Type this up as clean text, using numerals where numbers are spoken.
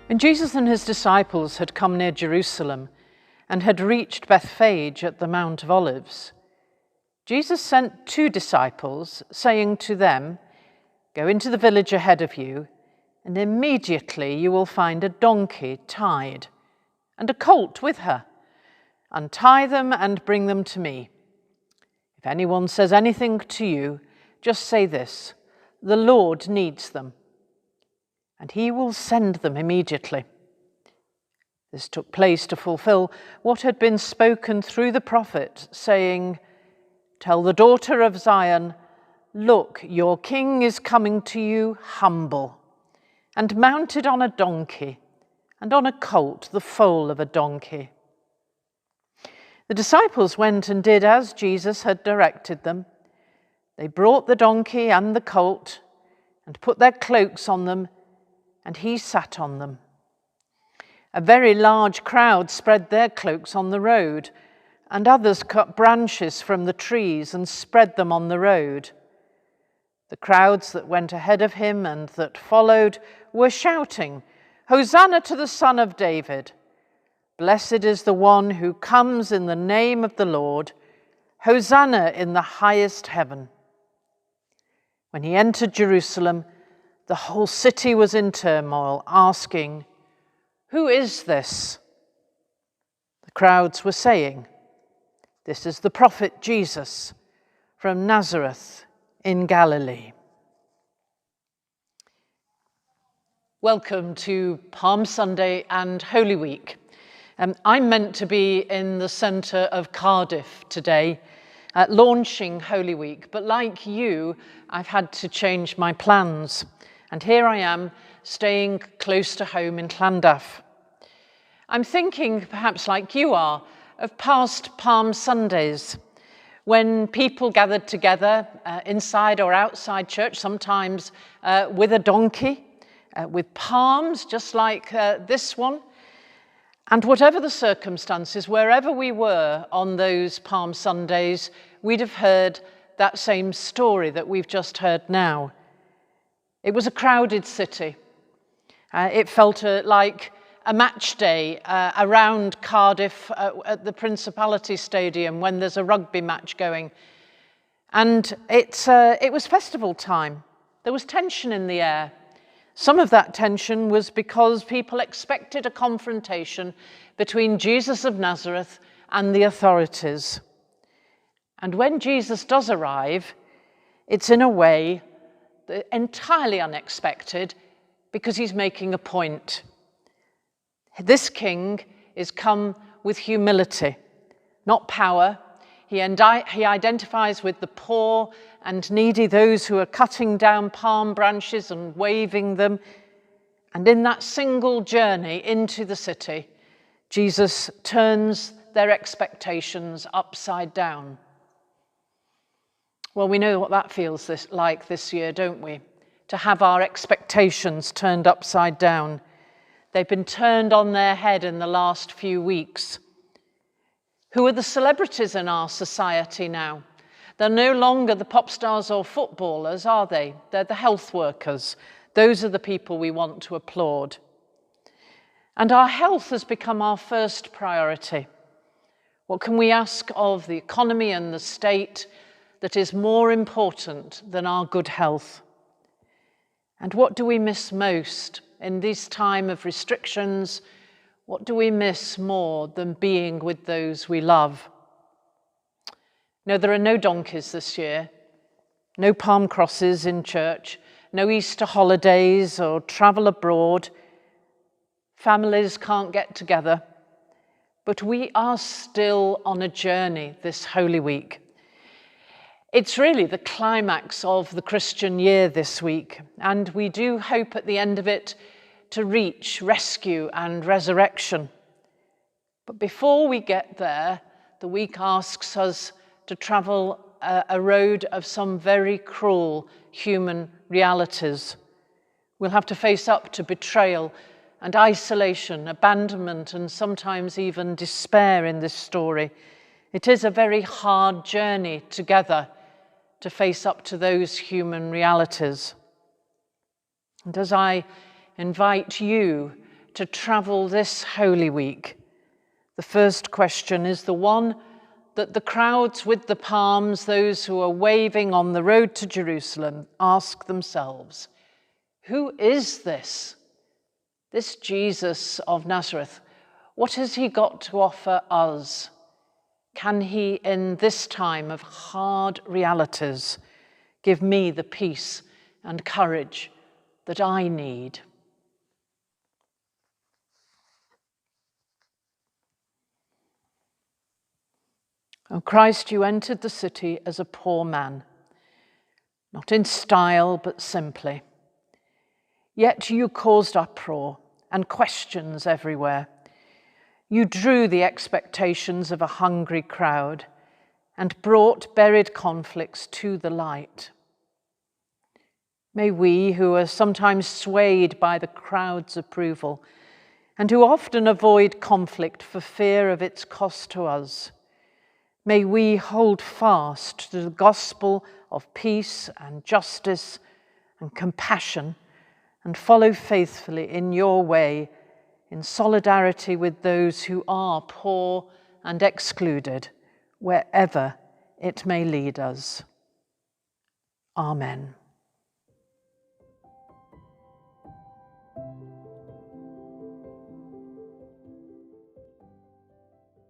When Jesus and his disciples had come near Jerusalem and had reached Bethphage at the Mount of Olives, Jesus sent 2 disciples, saying to them, "Go into the village ahead of you, and immediately you will find a donkey tied, and a colt with her. Untie them and bring them to me. If anyone says anything to you, just say this: 'The Lord needs them,' and he will send them immediately." This took place to fulfill what had been spoken through the prophet, saying, "Tell the daughter of Zion, look, your king is coming to you humble, and mounted on a donkey, and on a colt, the foal of a donkey." The disciples went and did as Jesus had directed them. They brought the donkey and the colt, and put their cloaks on them, and he sat on them. A very large crowd spread their cloaks on the road, and others cut branches from the trees and spread them on the road. The crowds that went ahead of him and that followed were shouting, "Hosanna to the Son of David! Blessed is the one who comes in the name of the Lord! Hosanna in the highest heaven!" When he entered Jerusalem, the whole city was in turmoil, asking, "Who is this?" The crowds were saying, "This is the prophet Jesus from Nazareth in Galilee." Welcome to Palm Sunday and Holy Week. I'm meant to be in the centre of Cardiff today, launching Holy Week, but like you, I've had to change my plans. And here I am, staying close to home in Llandaff. I'm thinking, perhaps like you are, of past Palm Sundays, when people gathered together inside or outside church, sometimes with a donkey, with palms, just like this one. And whatever the circumstances, wherever we were on those Palm Sundays, we'd have heard that same story that we've just heard now. It was a crowded city. It felt like a match day around Cardiff at the Principality Stadium when there's a rugby match going. And it was festival time. There was tension in the air. Some of that tension was because people expected a confrontation between Jesus of Nazareth and the authorities. And when Jesus does arrive, it's in a way entirely unexpected, because he's making a point. This king is come with humility, not power. He identifies with the poor and needy, those who are cutting down palm branches and waving them. And in that single journey into the city, Jesus turns their expectations upside down. Well, we know what that feels like this year, don't we? To have our expectations turned upside down. They've been turned on their head in the last few weeks. Who are the celebrities in our society now? They're no longer the pop stars or footballers, are they? They're the health workers. Those are the people we want to applaud. And our health has become our first priority. What can we ask of the economy and the state that is more important than our good health? And what do we miss most in this time of restrictions? What do we miss more than being with those we love? No, there are no donkeys this year, no palm crosses in church, no Easter holidays or travel abroad. Families can't get together, but we are still on a journey this Holy Week. It's really the climax of the Christian year this week, and we do hope at the end of it to reach rescue and resurrection. But before we get there, the week asks us to travel a road of some very cruel human realities. We'll have to face up to betrayal and isolation, abandonment, and sometimes even despair in this story. It is a very hard journey together to face up to those human realities. And as I invite you to travel this Holy Week. The first question is the one that the crowds with the palms, those who are waving on the road to Jerusalem, ask themselves. Who is this? This Jesus of Nazareth, what has he got to offer us? Can he, in this time of hard realities, give me the peace and courage that I need? O Christ, you entered the city as a poor man, not in style, but simply. Yet you caused uproar and questions everywhere. You drew the expectations of a hungry crowd and brought buried conflicts to the light. May we, who are sometimes swayed by the crowd's approval and who often avoid conflict for fear of its cost to us, may we hold fast to the gospel of peace and justice and compassion and follow faithfully in your way, in solidarity with those who are poor and excluded, wherever it may lead us. Amen.